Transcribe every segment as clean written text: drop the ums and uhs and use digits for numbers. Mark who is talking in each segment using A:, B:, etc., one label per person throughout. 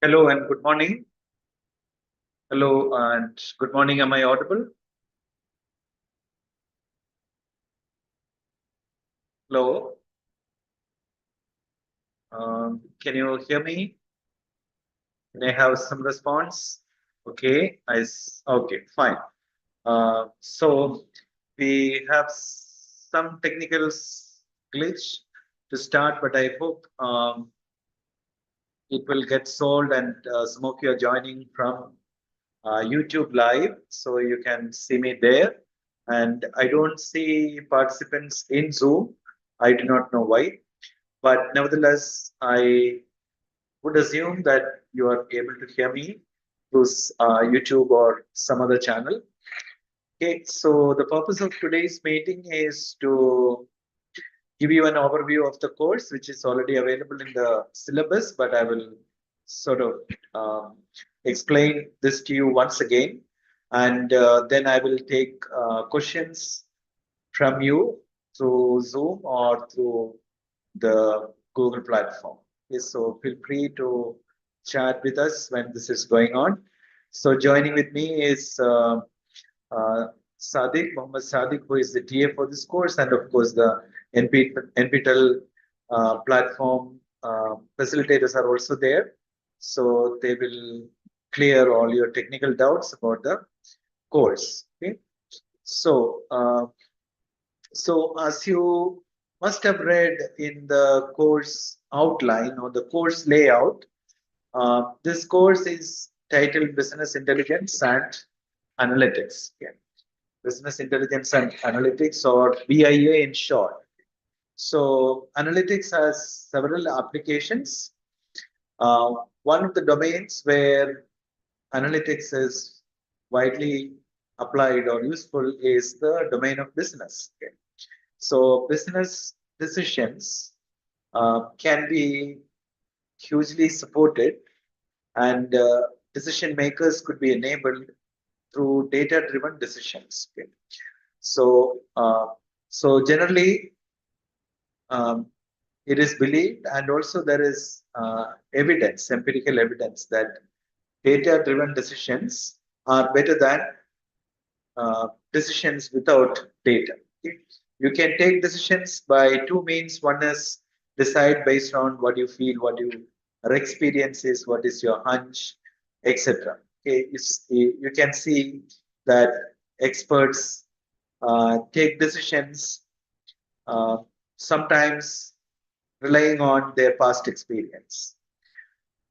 A: Hello and good morning. Hello and good morning. Am I audible? Hello. Can you hear me? Can I have some response? Okay. Okay. Fine. So we have some technical glitch to start, but I hope it will get solved. And some of you are joining from YouTube live, so you can see me there. And I don't see participants in Zoom. I do not know why, but nevertheless, I would assume that you are able to hear me through YouTube or some other channel. Okay, so the purpose of today's meeting is to give you an overview of the course, which is already available in the syllabus, but I will sort of explain this to you once again. And then I will take questions from you through Zoom or through the Google platform. Okay, so feel free to chat with us when this is going on. So joining with me is uh, Mohammed Sadiq, who is the TA for this course, and of course the NPTEL platform facilitators are also there. So they will clear all your technical doubts about the course. Okay. So, so as you must have read in the course outline or the course layout, this course is titled Business Intelligence and Analytics. Okay. Business Intelligence and Analytics, or BIA in short. So analytics has several applications. One of the domains where analytics is widely applied or useful is the domain of business. Okay. So business decisions can be hugely supported, and decision makers could be enabled through data-driven decisions. Okay. So, so generally, um, it is believed, and also there is evidence, empirical evidence, that data-driven decisions are better than decisions without data. You can take decisions by two means. One is decide based on what you feel, what your experience is, what is your hunch, etc. Okay, you can see that experts take decisions uh, sometimes relying on their past experience.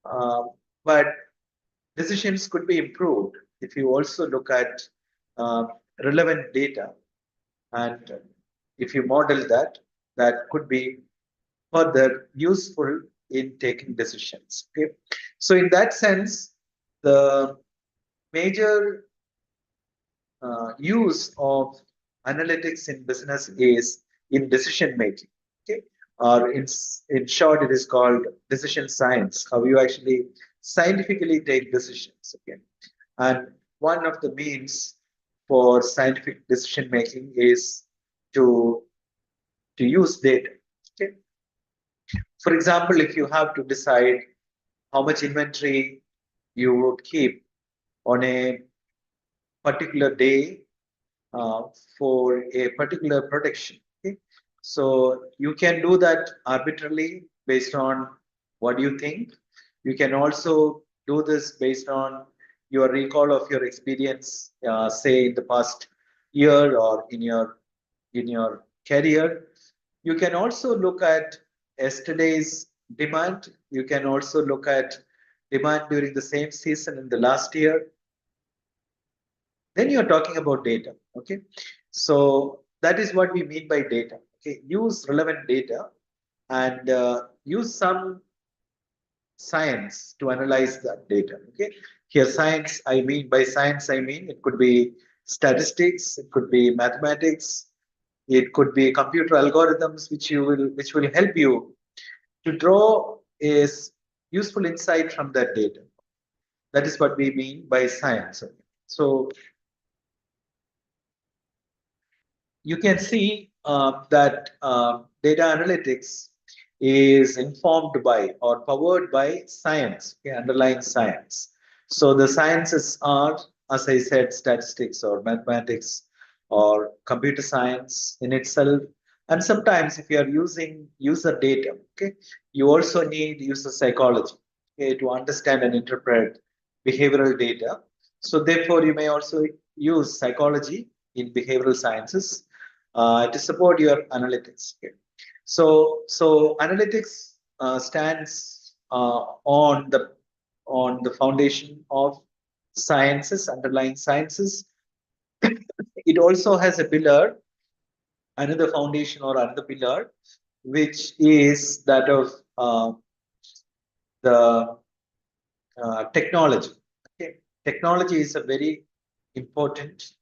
A: Uh, but decisions could be improved if you also look at uh, relevant data, and if you model that, that could be further useful in taking decisions. Okay, so in that sense, the major use of analytics in business is in decision making. Okay, or in short, it is called decision science. How you actually scientifically take decisions. Okay, and one of the means for scientific decision making is to use data. Okay, for example, if you have to decide how much inventory you would keep on a particular day uh, for a particular production. Okay? So you can do that arbitrarily based on what you think. You can also do this based on your recall of your experience, say in the past year or in your career. You can also look at yesterday's demand. You can also look at demand during the same season in the last year. Then you're talking about data. Okay, so that is what we mean by data. Okay, use relevant data and use some science to analyze that data. Okay, here science, I mean, by science I mean it could be statistics, it could be mathematics, it could be computer algorithms, which will help you to draw a useful insight from that data. That is what we mean by science. So you can see that data analytics is informed by or powered by science, okay, underlying science. So the sciences are, as I said, statistics or mathematics or computer science in itself. And sometimes if you are using user data, okay, you also need user psychology, okay, to understand and interpret behavioral data. So therefore, you may also use psychology in behavioral sciences to support your analytics. Okay. So analytics stands on the foundation of sciences, underlying sciences. It also has a pillar, another foundation or another pillar, which is that of the technology. Okay. Technology is a very important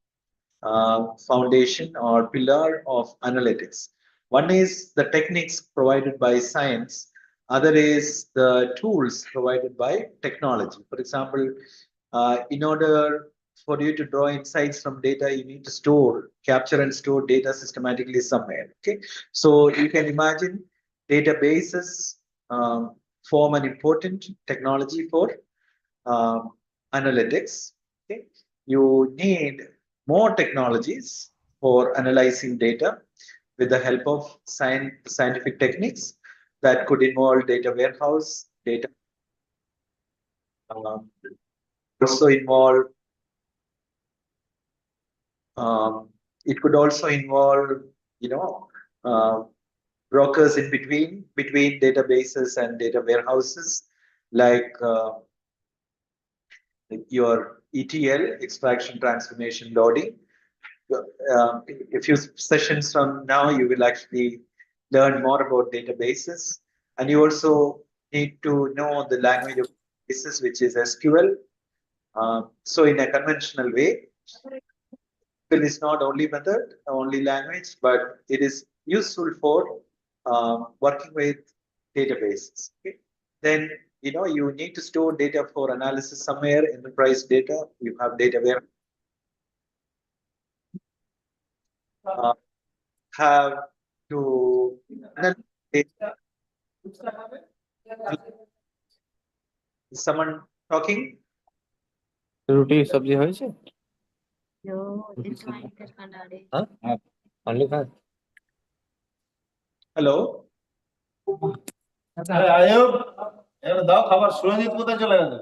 A: foundation or pillar of analytics. One is the techniques provided by science, other is the tools provided by technology. For example, in order for you to draw insights from data, you need to capture and store data systematically somewhere. Okay, so you can imagine databases form an important technology for um, analytics. Okay, you need more technologies for analyzing data with the help of scientific techniques that could involve data warehouse, data um, also involve it could also involve, you know, uh, brokers in between databases and data warehouses, like your ETL, extraction, transformation, loading. A few sessions from now, you will actually learn more about databases, and you also need to know the language of databases, which is SQL. So, in a conventional way, SQL is not only method, only language, but it is useful for working with databases. Okay? Then you need to store data for analysis somewhere. Enterprise data, you have data where have to analyze data. Is someone talking?
B: রুটি সবজি হয়েছে only ভাত
A: Hello.
C: আরে আয়ব এবার দাও খাবার সুরজিৎ কোথায় চলে গেল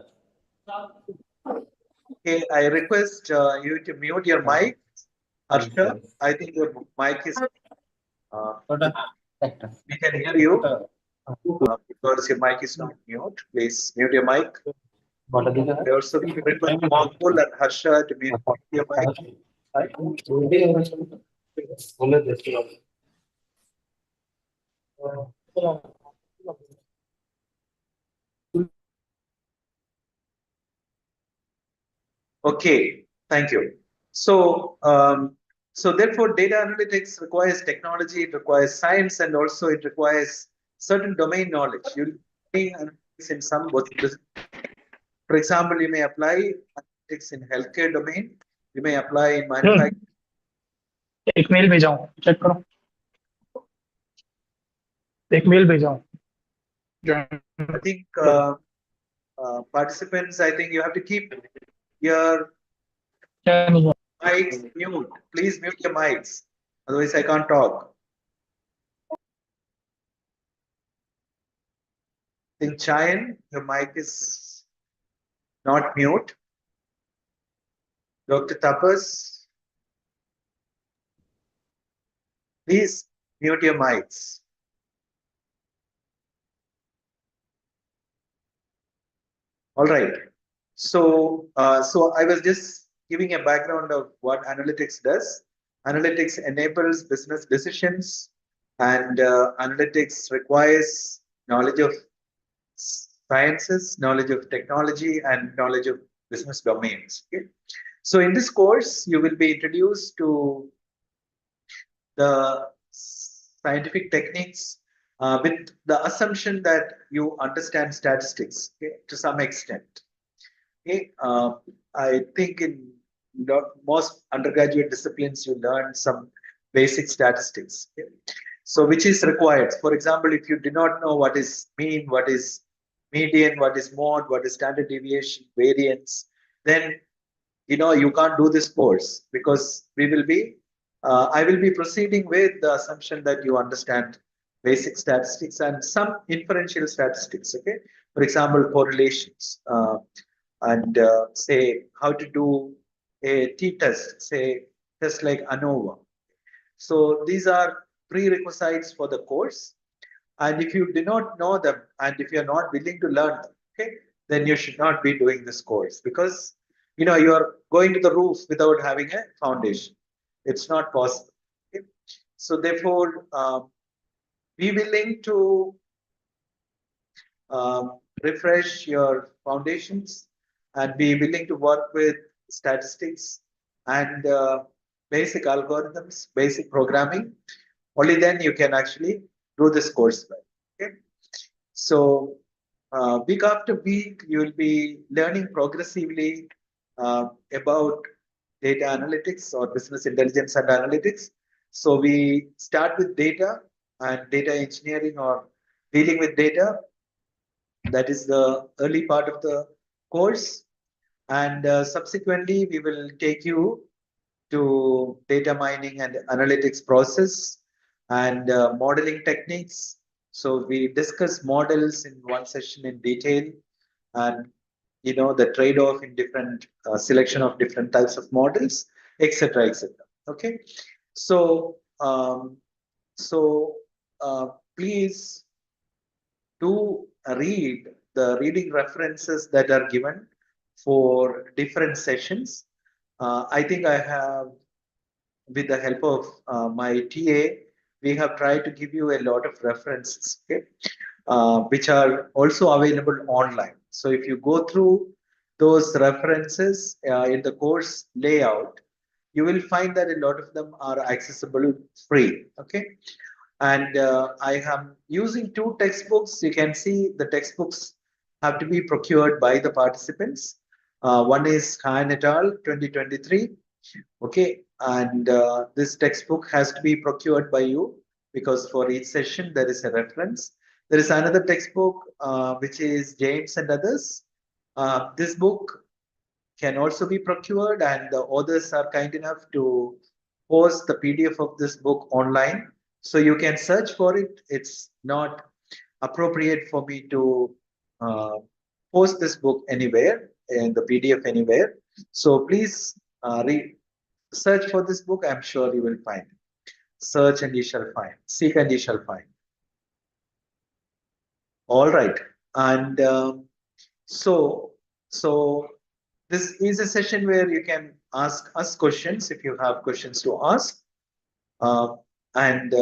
A: Okay, I request you to mute your mic. Harsha, I think your mic is.
C: ওটা
A: We can hear you because your mic is not mute. Please mute your mic.
B: বটা দিতে হয়
A: I also request Mokul and Harsha to mute your mic.
B: বলে দেখি
A: Okay, thank you. So therefore, data analytics requires technology, it requires science, and also it requires certain domain knowledge. You'll be analytics in some, for example, you may apply analytics in healthcare domain, you may apply in manufacturing.
D: एक mail भेजा हूँ check करो एक mail भेजा हूँ
A: I think participants, I think you have to keep your
D: क्या नहीं है
A: mics mute. Please mute your mics, otherwise I can't talk. In Chayan, your mic is not mute. Dr. Tapas, please mute your mics. All right. So I was just giving a background of what analytics does. Analytics enables business decisions, and analytics requires knowledge of sciences, knowledge of technology, and knowledge of business domains. Okay? So in this course, you will be introduced to the scientific techniques with the assumption that you understand statistics, okay, to some extent. Okay? I think in most undergraduate disciplines, you learn some basic statistics. Okay? So which is required. For example, if you do not know what is mean, what is median, what is mode, what is standard deviation, variance, then you can't do this course, because I will be proceeding with the assumption that you understand basic statistics and some inferential statistics. Okay, for example, correlations, and say how to do a t-test, say test like ANOVA. So these are prerequisites for the course, and if you do not know them, and if you are not willing to learn them, okay, then you should not be doing this course, because you are going to the roof without having a foundation. It's not possible. Okay? So therefore, be willing to refresh your foundations and be willing to work with statistics and basic algorithms, basic programming. Only then you can actually do this course well. Okay? So week after week, you will be learning progressively about data analytics or business intelligence and analytics. So we start with data and data engineering or dealing with data. That is the early part of the course. And subsequently, we will take you to data mining and analytics process and modeling techniques. So we discuss models in one session in detail, and the trade-off in different selection of different types of models, etc., etc. Okay, so so please do read the reading references that are given for different sessions. I think I have, with the help of my TA, we have tried to give you a lot of references, okay, which are also available online. So if you go through those references in the course layout, you will find that a lot of them are accessible free. Okay. And I am using two textbooks. You can see the textbooks have to be procured by the participants. One is Han et al. 2023. Okay, and this textbook has to be procured by you, because for each session there is a reference. There is another textbook which is James and others. This book can also be procured, and the authors are kind enough to post the PDF of this book online. So you can search for it. It's not appropriate for me to post this book anywhere, in the PDF anywhere. So please search for this book. I'm sure you will find it. Search and you shall find. Seek and you shall find. All right. And so this is a session where you can ask us questions if you have questions to ask. And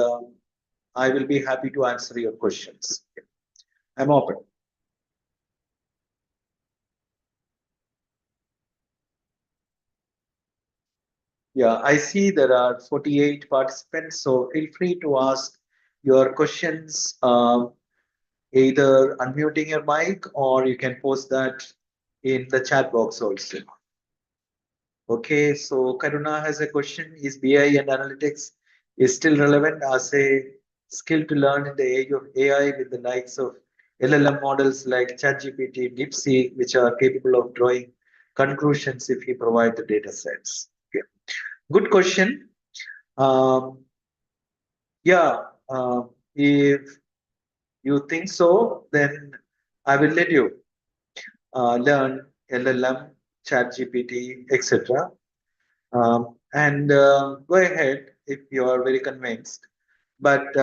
A: I will be happy to answer your questions. I'm open. Yeah, I see there are 48 participants, so feel free to ask your questions, either unmuting your mic, or you can post that in the chat box also. Okay, so Karuna has a question. Is BI and analytics is still relevant as a skill to learn in the age of AI, with the likes of LLM models like ChatGPT, DeepSeek, which are capable of drawing conclusions if you provide the data sets? Okay. Good question. Yeah, if you think so, then I will let you learn LLM, ChatGPT, etc. And go ahead if you are very convinced. But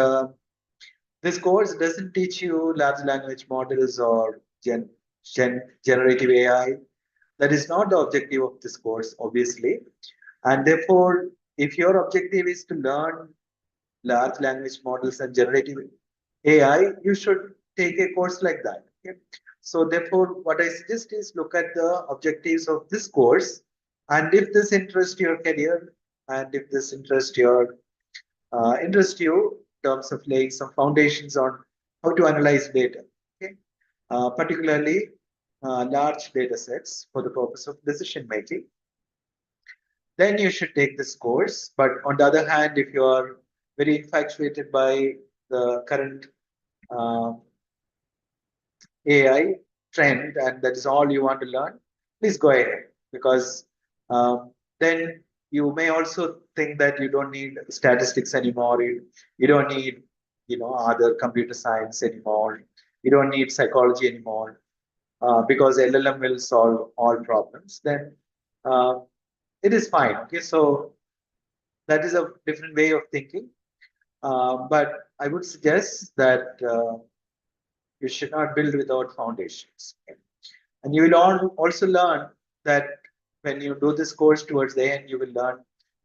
A: this course doesn't teach you large language models or generative AI. That is not the objective of this course, obviously. And therefore, if your objective is to learn large language models and generative AI, you should take a course like that. Okay? So therefore, what I suggest is look at the objectives of this course, and if this interests your career, and if this interests you in terms of laying some foundations on how to analyze data, okay? Particularly large data sets for the purpose of decision making, then you should take this course. But on the other hand, if you are very infatuated by the current uh, AI trend and that is all you want to learn, please go ahead, because then you may also think that you don't need statistics anymore. You don't need, other computer science anymore. You don't need psychology anymore, because LLM will solve all problems. Then uh, it is fine. Okay, so that is a different way of thinking. But I would suggest that you should not build without foundations. And you will also learn that when you do this course towards the end, you will learn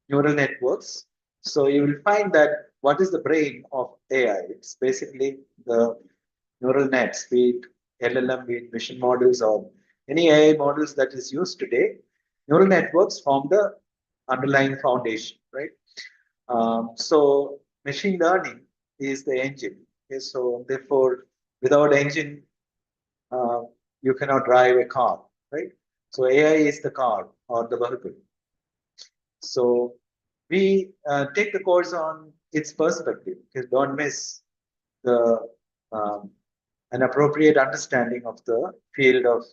A: neural networks. So you will find that what is the brain of AI? It's basically the neural nets, be it LLM, be it vision models, or any AI models that is used today. Neural networks form the underlying foundation, right? So machine learning is the engine. Okay, so therefore, without engine, uh, you cannot drive a car, right? So AI is the car or the vehicle. So we take the course on its perspective. Okay? Don't miss the an appropriate understanding of the field of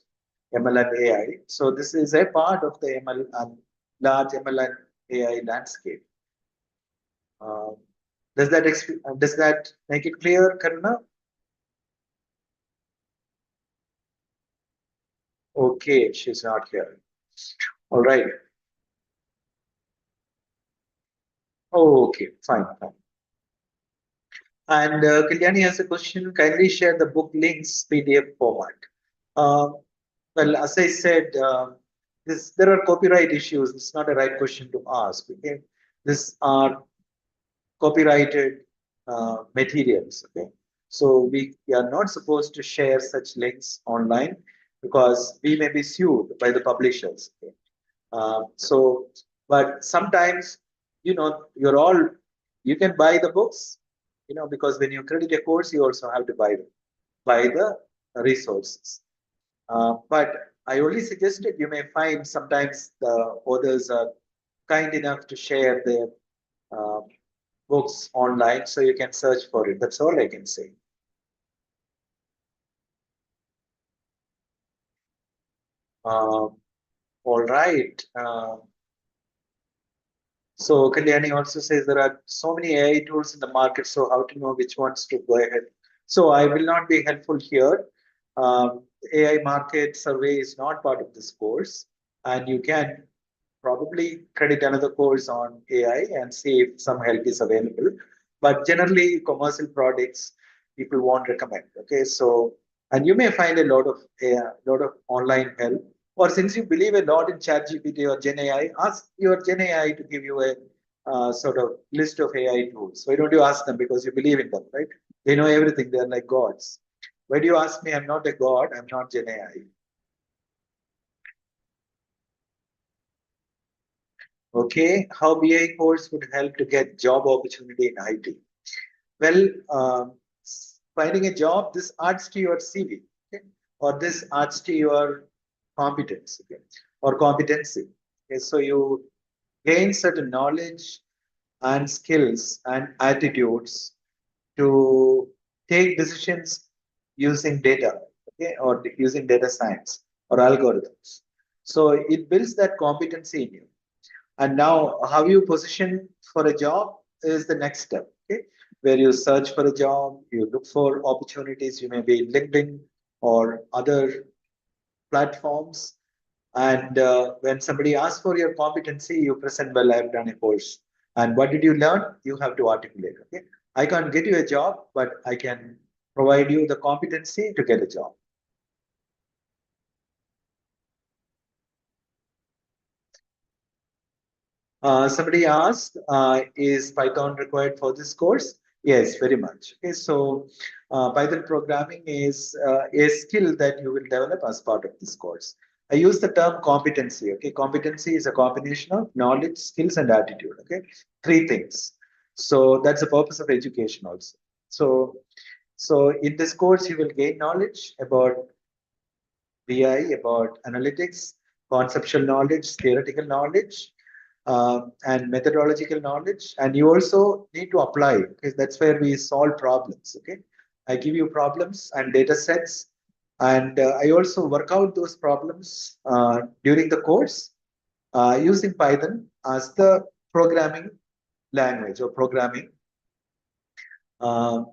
A: ML and AI. So this is a part of the ML and large ML and AI landscape. Uh, does that make it clear, Karuna? Okay, she's not here. All right. Oh, okay, fine, fine. And Kalyani has a question. Kindly share the book links PDF format. Uh, well, as I said, there are copyright issues. It's not a right question to ask. Okay, these are copyrighted materials. Okay, so we are not supposed to share such links online because we may be sued by the publishers. Okay? So, but sometimes, you can buy the books, because when you credit a course, you also have to buy the resources. But I only suggested you may find sometimes the authors are kind enough to share their uh, books online, so you can search for it. That's all I can say. All right. So Kalyani also says there are so many AI tools in the market, so how to know which ones to go ahead? So I will not be helpful here. AI market survey is not part of this course, and you can probably credit another course on AI and see if some help is available. But generally, commercial products people won't recommend. Okay, so and you may find a lot of online help. Or since you believe a lot in ChatGPT or Gen AI, ask your Gen AI to give you a sort of list of AI tools. Why don't you ask them because you believe in them, right? They know everything. They're like gods. Why do you ask me? I'm not a god. I'm not Gen AI. Okay, how BI course would help to get job opportunity in IT? Well, finding a job, this adds to your CV, okay? Or this adds to your competence, okay? Or competency. Okay, so you gain certain knowledge and skills and attitudes to take decisions using data, okay, or using data science or algorithms. So it builds that competency in you. And now, how you position for a job is the next step, okay? Where you search for a job, you look for opportunities, you may be in LinkedIn or other platforms. And when somebody asks for your competency, you present, well, I've done a course. And what did you learn? You have to articulate, okay? I can't get you a job, but I can provide you the competency to get a job. Somebody asked, is Python required for this course? Yes, very much. Okay, so Python programming is a skill that you will develop as part of this course. I use the term competency. Okay, competency is a combination of knowledge, skills, and attitude. Okay, three things. So that's the purpose of education also. So in this course, you will gain knowledge about BI, about analytics, conceptual knowledge, theoretical knowledge, and methodological knowledge, and you also need to apply it, because that's where we solve problems. Okay, I give you problems and data sets, and I also work out those problems during the course using Python as the programming language or programming. Uh,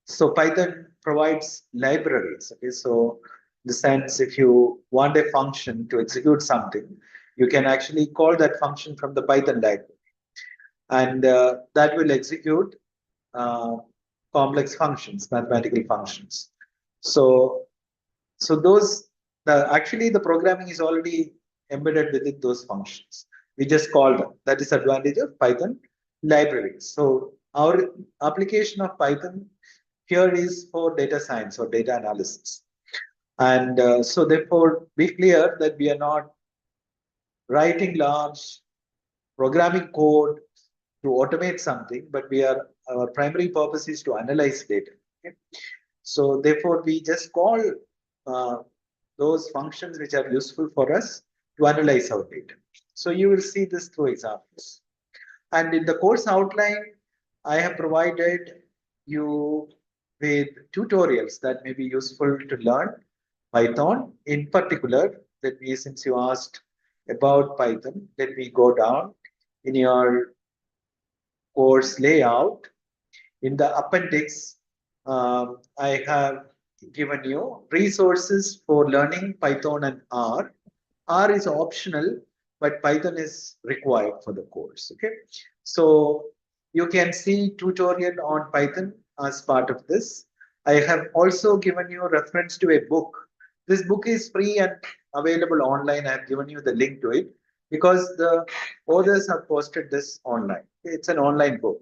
A: so Python provides libraries. Okay, so in the sense, if you want a function to execute something, you can actually call that function from the Python library, and that will execute uh, complex functions, mathematical functions. So, so those actually the programming is already embedded within those functions. We just call them. That is advantage of Python libraries. So our application of Python here is for data science or data analysis. And so therefore, be clear that we are not writing large programming code to automate something, but our primary purpose is to analyze data. Okay? So therefore, we just call uh, those functions which are useful for us to analyze our data. So you will see this through examples. And in the course outline, I have provided you with tutorials that may be useful to learn Python. In particular, let me, since you asked about Python, let me go down in your course layout. In the appendix, I have given you resources for learning Python and R. R is optional, but Python is required for the course. Okay, so you can see tutorial on Python as part of this. I have also given you reference to a book. This book is free and available online. I have given you the link to it because the authors have posted this online. It's an online book.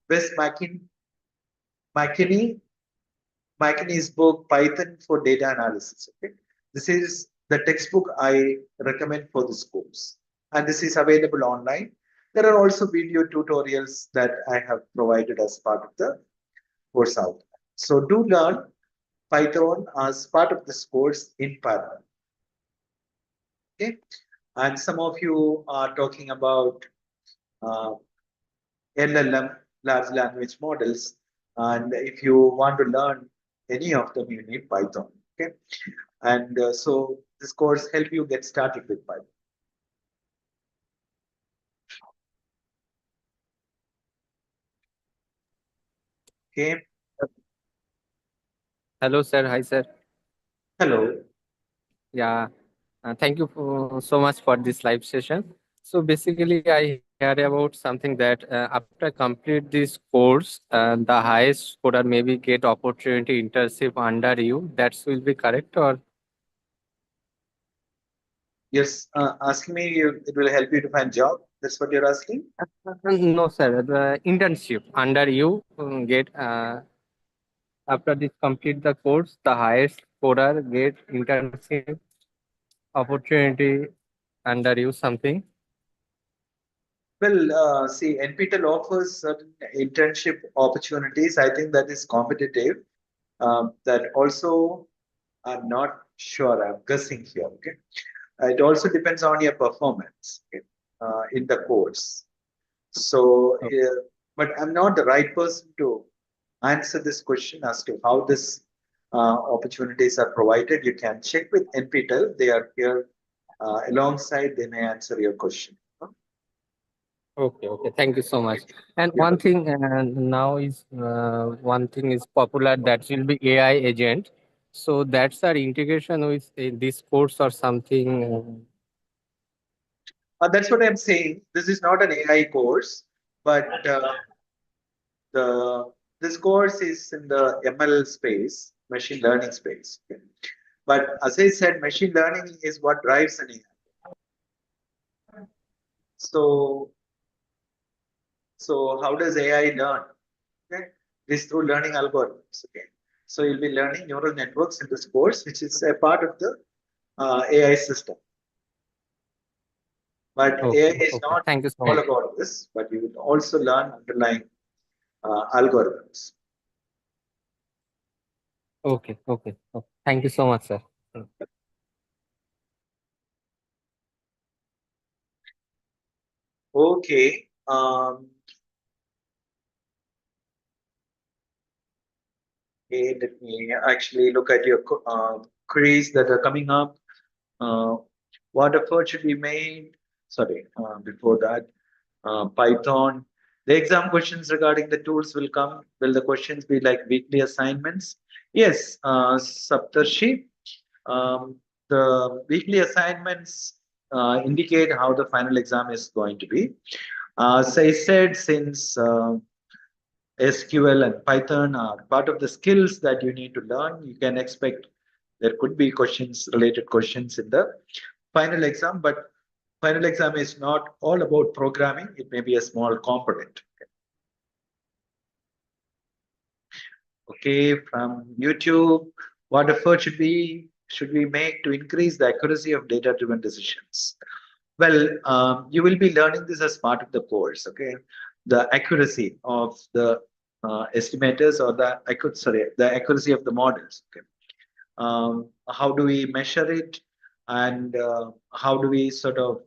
A: Wes McKinney McKinney's book Python for Data Analysis. Okay, this is the textbook I recommend for this course, and this is available online. There are also video tutorials that I have provided as part of the course out. So do learn Python as part of this course in parallel. Okay, and some of you are talking about uh, LLM, large language models, and if you want to learn any of them, you need Python. Okay, and so this course help you get started with Python. Okay,
B: Hello, sir. Hi, sir.
A: hello.
B: Yeah. Thank you so much for this live session. So basically, I heard about something that after complete this course, the highest scorer maybe get opportunity internship under you. That will be correct, or
A: Yes, asking me, it will help you to find job. That's what you're asking.
B: no, sir. The internship under you get after this complete the course, the highest scorer get internship opportunity under you something.
A: Well, see, NPTEL offers certain internship opportunities. I think that is competitive. That also, I'm not sure. I'm guessing here. Okay, it also depends on your performance, okay, in the course. So, but I'm not the right person to answer this question as to how this opportunities are provided. You can check with NPTEL. They are here alongside. They may answer your question.
B: Okay, okay. Thank you so much. And
A: Yeah.
B: one thing one thing is popular that will be AI agent. So that's our integration with this course or something.
A: That's what I'm saying. This is not an AI course, but the this course is in the ML space, machine learning space. Okay. But as I said, machine learning is what drives an AI. So, so how does AI learn? Okay, this through learning algorithms. Okay, so you'll be learning neural networks in this course, which is a part of the AI system. But AI
B: Okay,
A: is
B: okay.
A: not
B: Thank you so
A: all
B: much.
A: about this, but you will also learn underlying algorithms.
B: Okay, okay, okay. Thank you so much, sir.
A: Okay. Okay, let me actually look at your queries that are coming up. Uh, what effort should be made? Sorry, before that, Python. The exam questions regarding the tools will come. Will the questions be like weekly assignments? Yes, Saptarshi. Um, the weekly assignments indicate how the final exam is going to be. As I said, since SQL and Python are part of the skills that you need to learn, you can expect there could be questions, related questions in the final exam, but final exam is not all about programming. It may be a small component. Okay, from YouTube, what effort should we make to increase the accuracy of data-driven decisions? Well, you will be learning this as part of the course. Okay, the accuracy of the estimators or the accuracy of the models. Okay, how do we measure it, and how do we sort of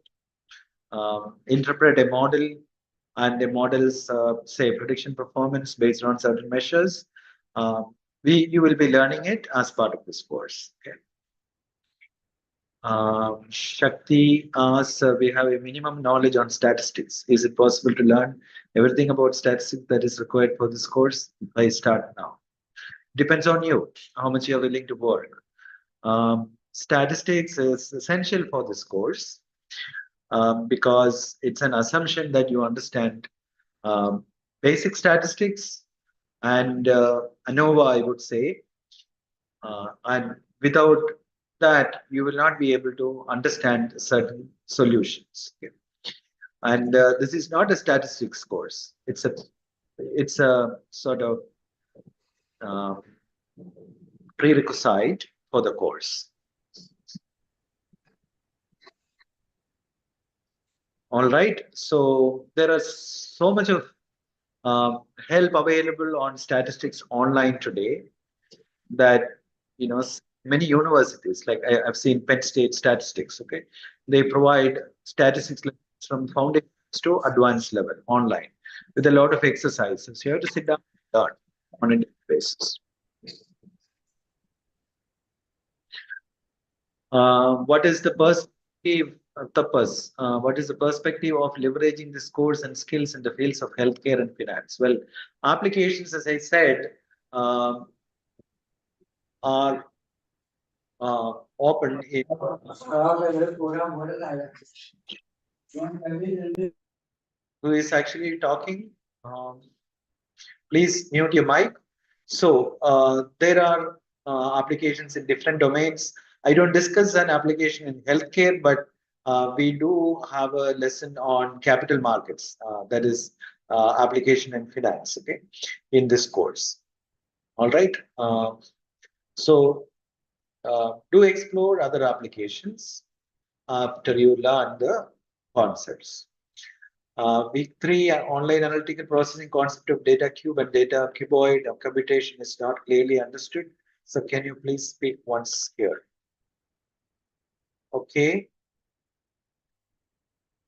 A: interpret a model and a model's say prediction performance based on certain measures. You will be learning it as part of this course. Okay. Shakti asks, we have a minimum knowledge on statistics. Is it possible to learn everything about statistics that is required for this course? I start now. Depends on you, how much you're willing to work. Statistics is essential for this course because it's an assumption that you understand um, basic statistics and ANOVA, I would say. And without that, you will not be able to understand certain solutions. Okay. And this is not a statistics course. It's a sort of uh, prerequisite for the course. All right. So there are so much of help available on statistics online today that many universities like I've seen Penn State statistics. Okay, they provide statistics from foundation to advanced level online with a lot of exercises. You have to sit down and learn on a daily basis. What is the perspective, Tapas? What is the perspective of leveraging this course and skills in the fields of healthcare and finance? Well, applications, as I said, are open in. Who is actually talking? Please mute your mic. So there are applications in different domains. I don't discuss an application in healthcare, but we do have a lesson on capital markets. That is application in finance. Okay, in this course. All right. So do explore other applications after you learn the concepts. Week 3, online analytical processing concept of data cube and data cuboid of computation is not clearly understood. So can you please speak once here? Okay.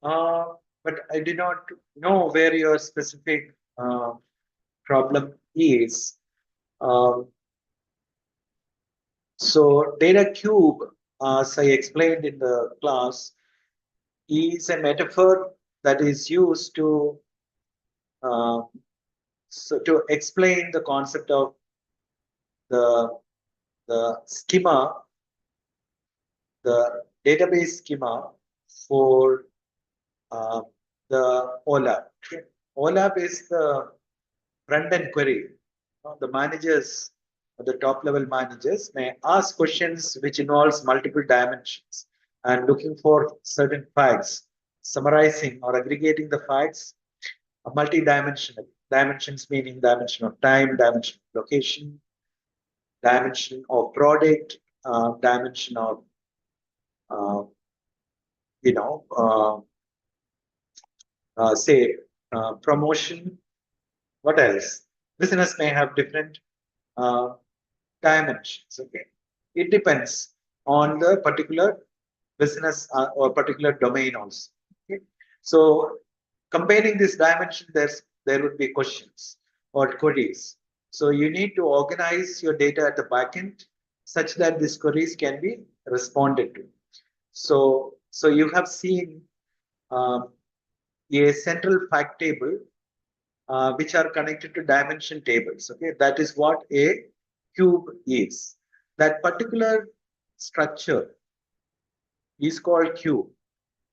A: But I did not know where your specific problem is. So data cube, as I explained in the class, is a metaphor that is used to explain the concept of the schema, the database schema for the OLAP. OLAP is the front-end query. The managers, the top-level managers, may ask questions which involves multiple dimensions and looking for certain facts, summarizing or aggregating the facts, multi-dimensional. Dimensions meaning dimension of time, dimension of location, dimension of product, dimension of uh, say promotion. What else? Business may have different uh, dimensions. Okay, it depends on the particular business or particular domain also. Okay, so Comparing this dimension, there would be questions or queries. So you need to organize your data at the backend such that these queries can be responded to. So you have seen a central fact table which are connected to dimension tables. Okay, that is what a cube is. That particular structure is called cube.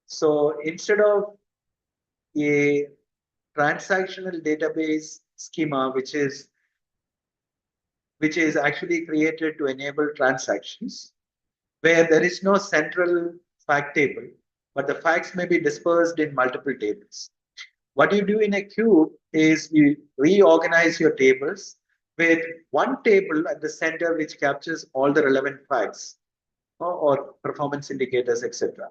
A: So instead of a transactional database schema, which is actually created to enable transactions, where there is no central fact table, but the facts may be dispersed in multiple tables. What you do in a cube is you reorganize your tables with one table at the center which captures all the relevant facts or performance indicators, etc.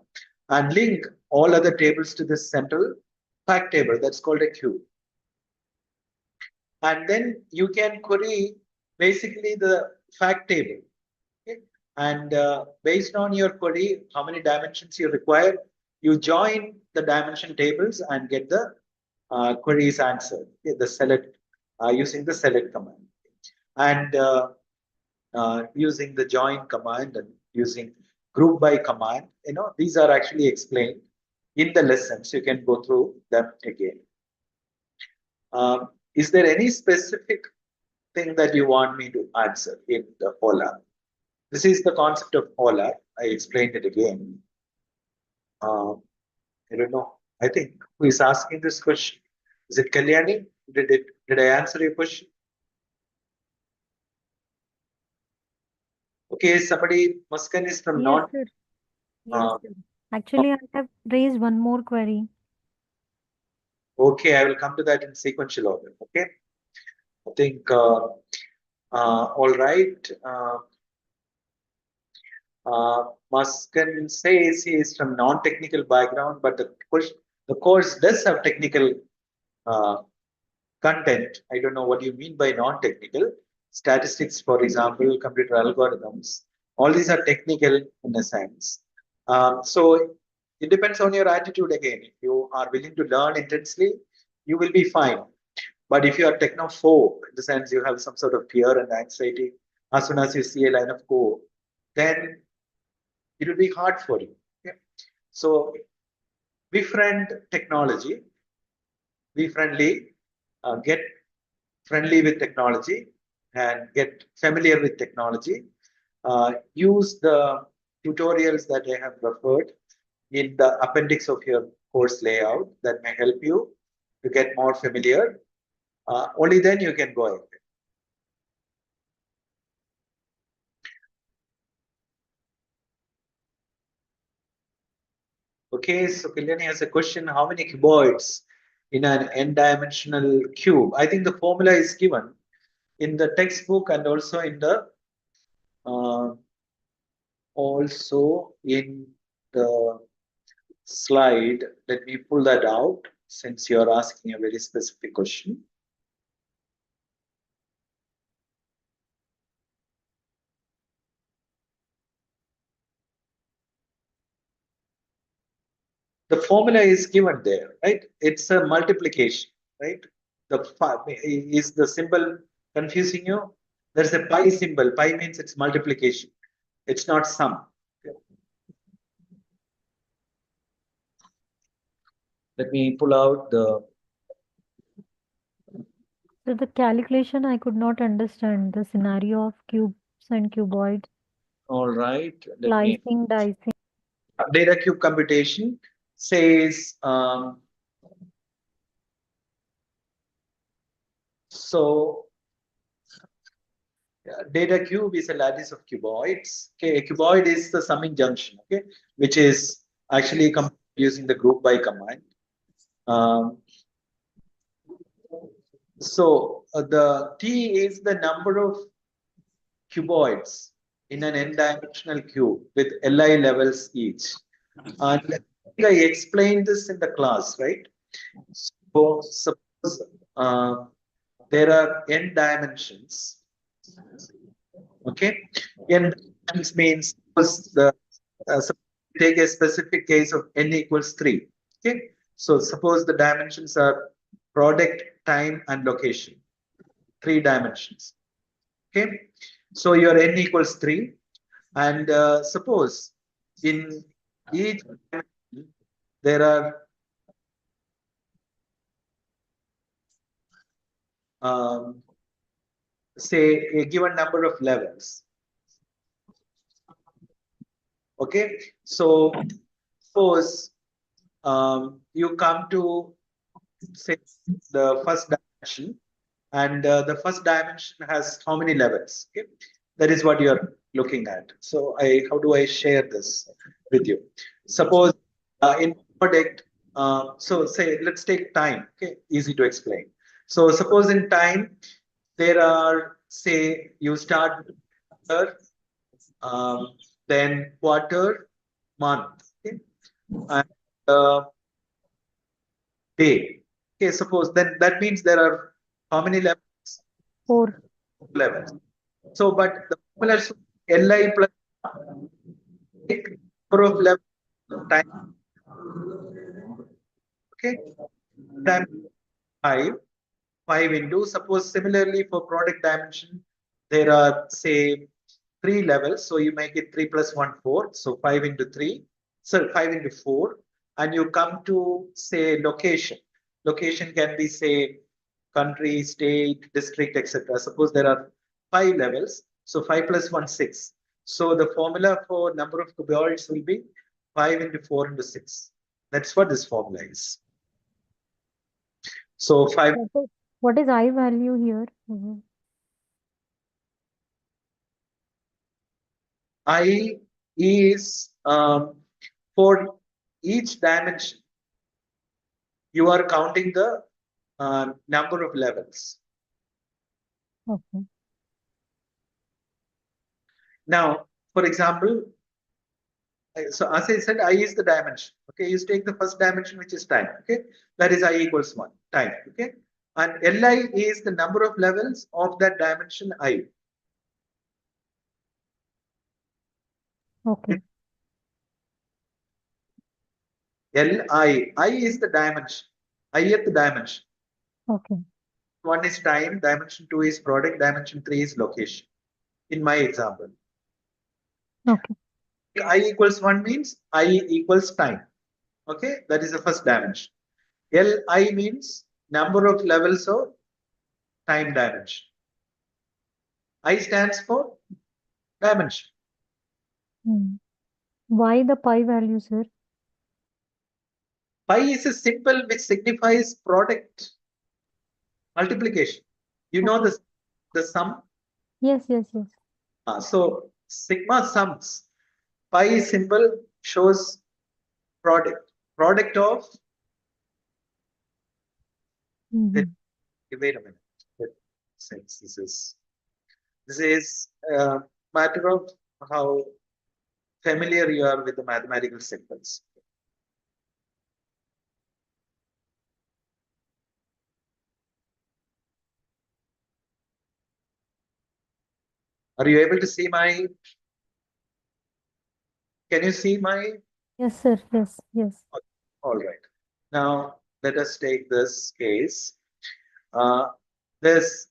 A: And link all other tables to this central fact table. That's called a cube. And then you can query basically the fact table. Okay? And based on your query, how many dimensions you require, you join the dimension tables and get the queries answered. Okay? The select using the select command, and using the join command and using group by command. These are actually explained in the lessons. You can go through them again. Is there any specific thing that you want me to answer in the OLAP? This is the concept of OLAP. I explained it again. I don't know. I think who is asking this question? Is it Kalyani? Did I answer your question? Okay, somebody, Muskan is from
E: Yes, sir. Yes, sir. Actually, I have raised one more query.
A: Okay, I will come to that in sequential order. Okay, I think all right. Muskan says he is from non-technical background, but the course does have technical content. I don't know what you mean by non-technical. Statistics, for example, computer algorithms. All these are technical in a sense. So it depends on your attitude again. If you are willing to learn intensely, you will be fine. But if you are technophobe, in the sense you have some sort of fear and anxiety, as soon as you see a line of code, then it will be hard for you. Okay? So befriend technology, get friendly with technology and get familiar with technology. Use the tutorials that I have referred in the appendix of your course layout that may help you to get more familiar. Only then you can go ahead. Okay, so Kalyani has a question: how many cuboids in an n-dimensional cube? I think the formula is given in the textbook and also in the slide. Let me pull that out since you're asking a very specific question. The formula is given there, right? It's a multiplication, right? Is the symbol confusing you? There's a pi symbol. Pi means it's multiplication. It's not sum. Let me pull out the.
E: So the calculation I could not understand the scenario of cubes and cuboids,
A: All right. Let me.
E: slicing, dicing.
A: Data cube computation says so. Data cube is a lattice of cuboids. Okay, a cuboid is the summing junction. Okay, which is actually using the group by command. So the T is the number of cuboids in an n-dimensional cube with Li levels each. And I explained this in the class, right? So suppose there are n dimensions. Okay, n dimensions means the take a specific case of n equals 3. Okay, So suppose the dimensions are product, time, and location. 3 dimensions. Okay. So your n equals 3. And suppose in each dimension there are say a given number of levels. Okay. So suppose you come to say the first dimension, and the first dimension has how many levels? Okay, that is what you're looking at. So how do I share this with you? Suppose in product, so say let's take time. Okay, easy to explain. So suppose in time there are, say you start quarter, then quarter, month, okay, and day. Okay, suppose then that means there are how many levels?
E: 4.
A: Levels. So, but the formula is Li plus number of levels time. Okay, time 5 into. Suppose similarly for product dimension, there are say 3 levels. So you make it 3 plus 1 4. So 5 into 3. So 5 into 4, and you come to say location. Location can be say country, state, district, etc. Suppose there are 5 levels. So 5 plus 1 6. So the formula for number of cuboids will be 5 into 4 into 6. That's what this formula is. So 5.
E: What is I value here?
A: I is for each dimension, you are counting the number of levels.
E: Okay.
A: Now, for example, so as I said, I is the dimension. Okay, you take the first dimension, which is time. Okay, that is I equals 1, time. Okay, and Li is the number of levels of that dimension I.
E: Okay.
A: I is the dimension, ith dimension.
E: Okay.
A: 1 is time, dimension 2 is product, dimension 3 is location. In my example.
E: Okay.
A: I equals 1 means I equals time. Okay, that is the first dimension. Li means number of levels of time dimension. I stands for dimension.
E: Why the pi value, sir?
A: Pi is a symbol which signifies product multiplication. You know the sum?
E: Yes, yes, yes.
A: So sigma sums. Pi symbol shows product. Product of. Wait a minute. Since this is a matter of how familiar you are with the mathematical symbols. Are you able to see my? Can you see my?
E: Yes, sir. Yes, yes.
A: All right. Now let us take this case. This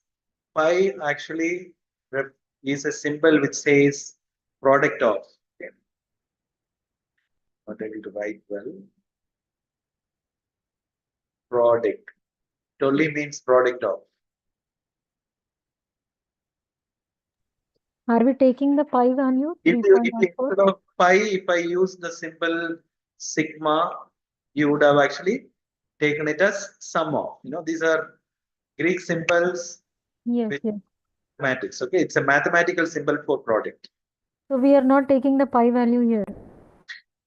A: pi actually is a symbol which says product of. Okay. Not able to write well. Product. It only means product of.
E: Are we taking the pi value?
A: If
E: 3.14?
A: instead of pi, if I use the symbol sigma, you would have actually taken it as sum of. These are Greek symbols
E: Yes,
A: with
E: yes.
A: mathematics. Okay, it's a mathematical symbol for product.
E: So we are not taking the pi value here.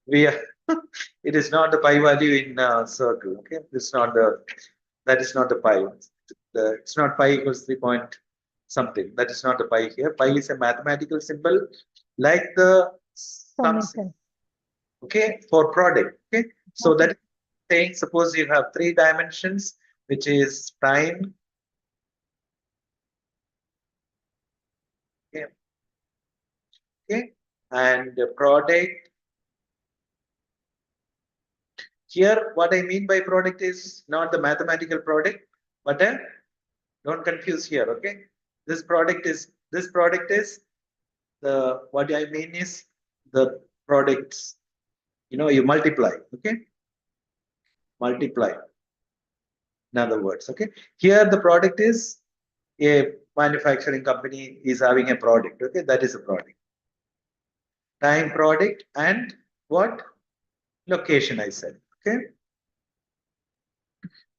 A: We are, it is not the pi value in circle. Okay, it's not the, that is not the pi. It's not pi equals 3 point something. That is not the pi here. Pi is a mathematical symbol like the sum symbol. Okay, for product. Okay, so that is saying, suppose you have 3 dimensions, which is time. Okay, and the product. Here, what I mean by product is not the mathematical product, but don't confuse here, okay? This product is the, what I mean is the products, you multiply, okay? Multiply, in other words, okay? Here the product is a manufacturing company is having a product, okay? That is a product. Time, product, and what? Location, I said, okay?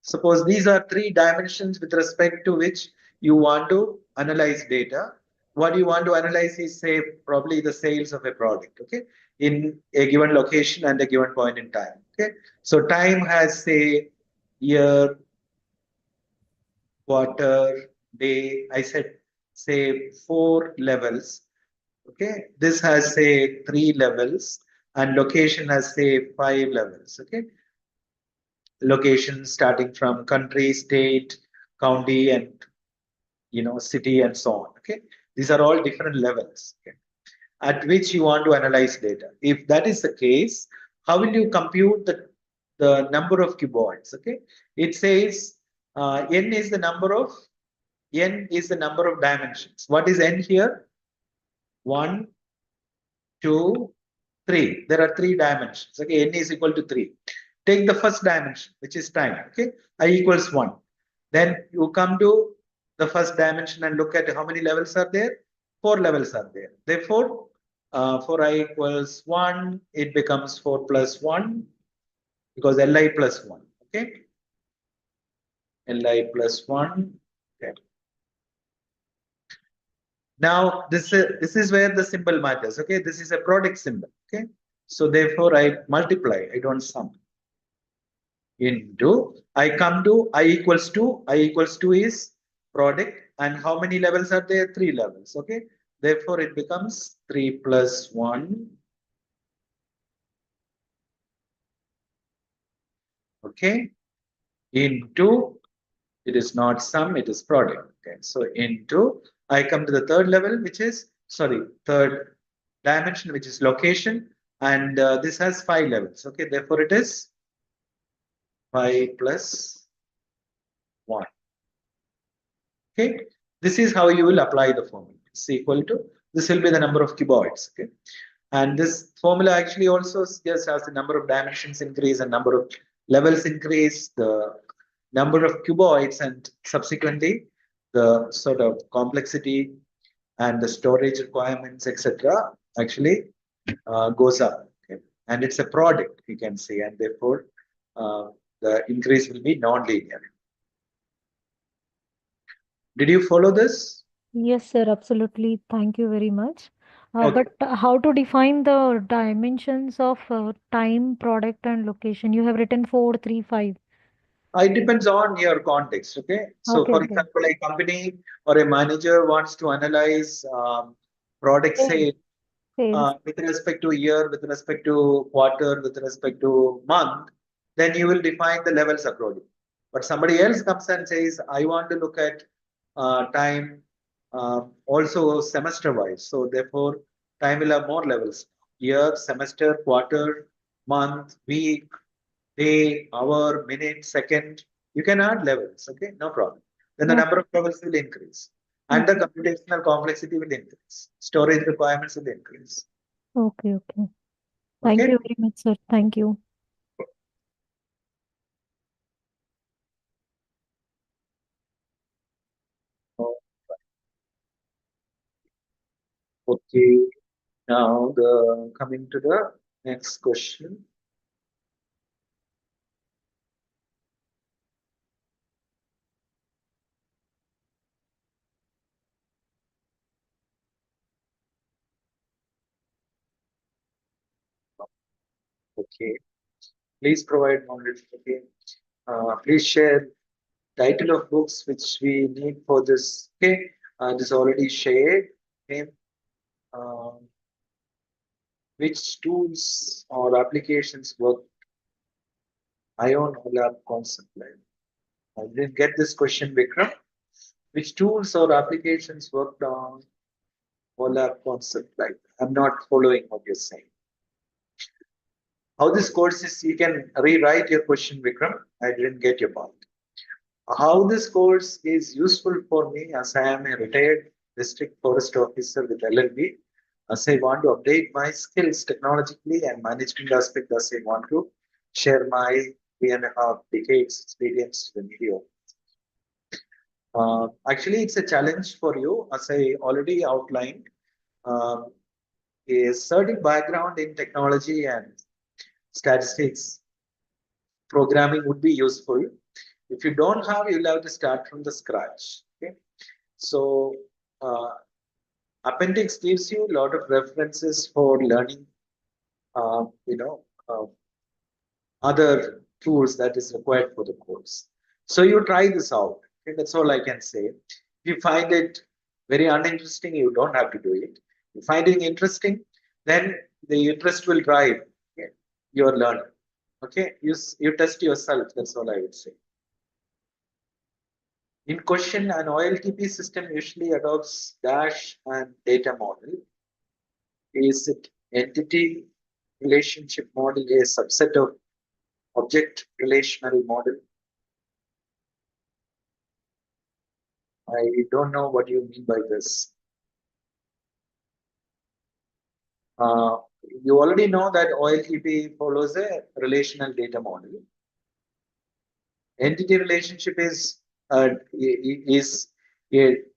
A: Suppose these are three dimensions with respect to which you want to analyze data. What you want to analyze is, say, probably the sales of a product, okay, in a given location and a given point in time, okay. So time has, say, year, quarter, day. I said, say, 4 levels, okay. This has, say, 3 levels, and location has, say, 5 levels, okay. Location starting from country, state, county, and city, and so on, okay. These are all different levels, okay, at which you want to analyze data. If that is the case, how will you compute the number of cuboids, okay? It says n is the number of dimensions. What is n here? 1, 2, 3. There are 3 dimensions, okay. N is equal to 3. Take the first dimension, which is time, okay. I equals 1. Then you come to the first dimension and look at how many levels are there. 4 levels are there. Therefore, for I equals 1, it becomes 4 plus 1, because Li plus 1, okay. Li plus 1, okay. Now this is where the symbol matters, okay. This is a product symbol, okay. So therefore I multiply, I don't sum. Into, I come to I equals 2. I equals 2 is product, and how many levels are there? 3 levels, okay. Therefore it becomes 3 plus 1, okay, into, it is not sum, it is product, okay. So into, I come to the third level, which is, sorry, third dimension, which is location, and this has 5 levels, okay. Therefore it is 5 plus 1, okay. This is how you will apply the formula. It's equal to, this will be the number of cuboids, okay. And this formula actually also just as the number of dimensions increase and number of levels increase, the number of cuboids and subsequently the sort of complexity and the storage requirements, etc., actually goes up, okay. And it's a product, you can say, and therefore the increase will be non-linear. Did you follow this?
E: Yes, sir, absolutely. Thank you very much.
A: Okay.
E: But how to define the dimensions of time, product, and location? You have written 4, 3, 5.
A: It depends on your context, okay. So
E: Okay,
A: for
E: okay.
A: example, a company or a manager wants to analyze product
E: Sales.
A: sale with respect to year, with respect to quarter, with respect to month, then you will define the levels accordingly. But somebody else comes and says, I want to look at time also semester wise. So therefore, time will have more levels: year, semester, quarter, month, week, day, hour, minute, second. You can add levels, okay, no problem. Then the
E: Okay.
A: number of levels will increase, and the computational complexity will increase. Storage requirements will increase.
E: Okay, okay. Thank
A: Okay.
E: you very much, sir. Thank you.
A: Okay. Now the coming to the next question. Okay. Please provide knowledge. Okay. Please share title of books which we need for this. Okay. This already shared. Okay. Which tools or applications work ion OLAP concept line? I didn't get this question, Vikram. Which tools or applications worked on OLAP concept line? I'm not following what you're saying. How this course is, you can rewrite your question, Vikram. I didn't get your point. How this course is useful for me, as I am a retired district forest officer with LLB, as I want to update my skills technologically and management aspect, as I want to share my 3.5 decades experience to the media. Actually, it's a challenge for you, as I already outlined. A certain background in technology and statistics programming would be useful. If you don't have, you'll have to start from the scratch. Okay, so appendix gives you a lot of references for learning. Uh, you know, uh, Other tools that is required for the course. So you try this out. Okay, that's all I can say. If you find it very uninteresting, you don't have to do it. If you find it interesting, then the interest will drive, okay, your learning. Okay, you test yourself. That's all I would say. In question, an OLTP system usually adopts dash and data model. Is it entity relationship model a subset of object relational model? I don't know what you mean by this. Uh, you already know that OLTP follows a relational data model. Entity relationship is a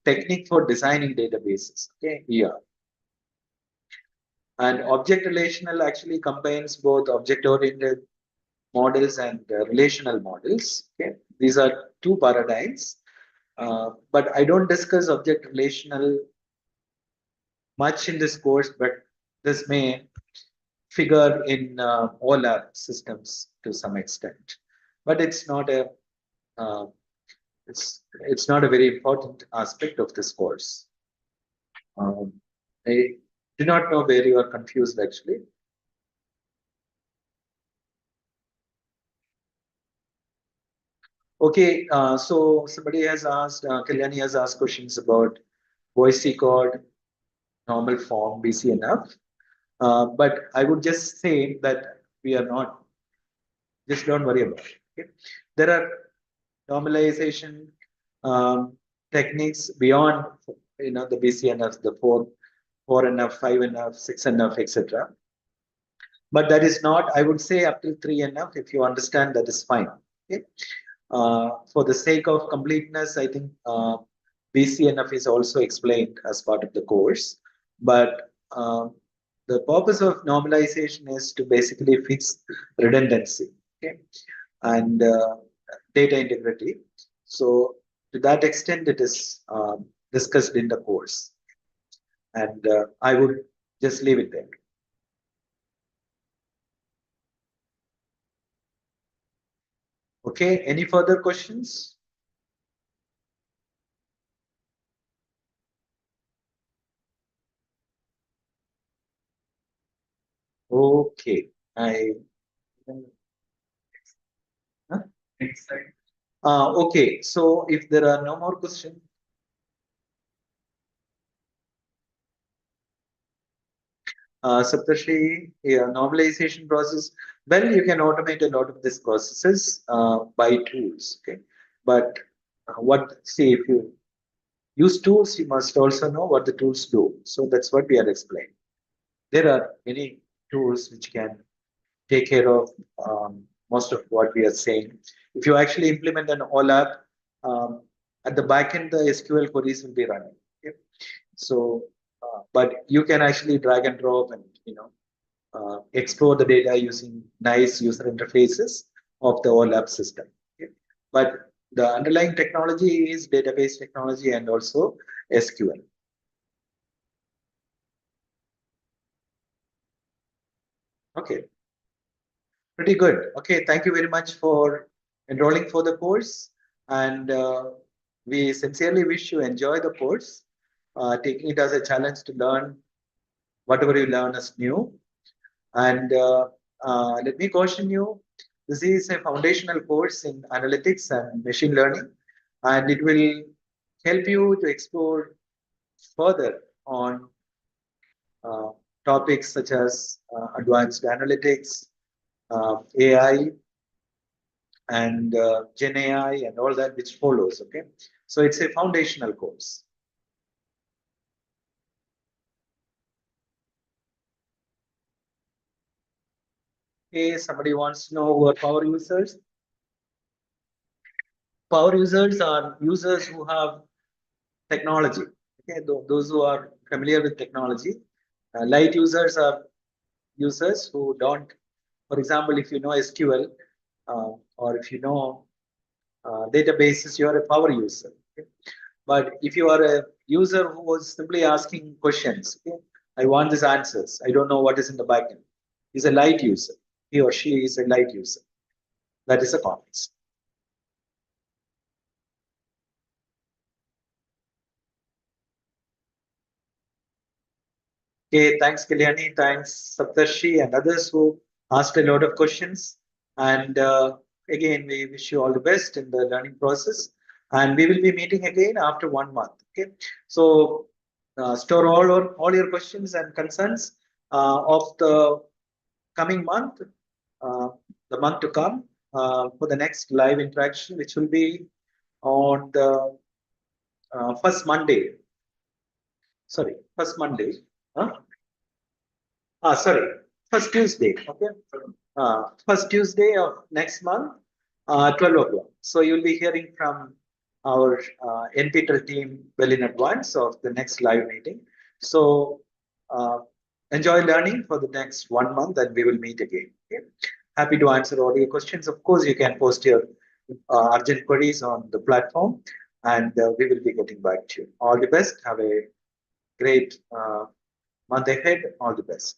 A: technique for designing databases. Okay, yeah. And object relational actually combines both object-oriented models and relational models. Okay, these are two paradigms. But I don't discuss object relational much in this course, but this may figure in OLAP systems to some extent. But it's not a uh, it's not a very important aspect of this course. I do not know where you are confused actually. Okay, so somebody has asked, Kalyani has asked questions about voice record, normal form, BCNF. But I would just say that we are not, just don't worry about it. Okay? There are normalization techniques beyond, the BCNF, the 4NF, 5NF, 6NF, etc. But that is not, I would say, up to 3NF. If you understand, that is fine. Okay? For the sake of completeness, I think BCNF is also explained as part of the course. But the purpose of normalization is to basically fix redundancy, okay, and data integrity. So to that extent, it is discussed in the course. And I would just leave it there. Okay, any further questions? Okay, huh? Okay, so if there are no more questions, Saptarshi, yeah, normalization process. Well, you can automate a lot of these processes by tools. Okay, but see, if you use tools, you must also know what the tools do. So that's what we are explaining. There are many tools which can take care of most of what we are saying. If you actually implement an OLAP, at the back end, the SQL queries will be running. Okay? So, but you can actually drag and drop and explore the data using nice user interfaces of the OLAP system. Okay? But the underlying technology is database technology and also SQL. Okay, pretty good. Okay, thank you very much for enrolling for the course, and we sincerely wish you enjoy the course, taking it as a challenge to learn whatever you learn is new. And let me caution you, this is a foundational course in analytics and machine learning, and it will help you to explore further on topics such as advanced analytics, AI and Gen AI and all that which follows. Okay, so it's a foundational course. Okay, somebody wants to know who are power users. Power users are users who have technology. Okay, those who are familiar with technology. Light users are users who don't. For example, if you know SQL or if you know databases, you are a power user. Okay? But if you are a user who was simply asking questions, okay, I want these answers. I don't know what is in the backend. Is a light user. He or she is a light user. That is a context. Okay, thanks Kalyani, thanks Saptarshi and others who asked a lot of questions. And again, we wish you all the best in the learning process. And we will be meeting again after 1 month. Okay, so store all your questions and concerns of the coming month, the month to come, for the next live interaction, which will be on the first Monday. Sorry, first Monday. Huh? Sorry, first Tuesday. Okay, first Tuesday of next month, 12 o'clock. So you'll be hearing from our NPTEL team well in advance of the next live meeting. So enjoy learning for the next 1 month, and we will meet again. Okay? Happy to answer all your questions. Of course, you can post your urgent queries on the platform, and we will be getting back to you. All the best. Have a great month ahead. All the best.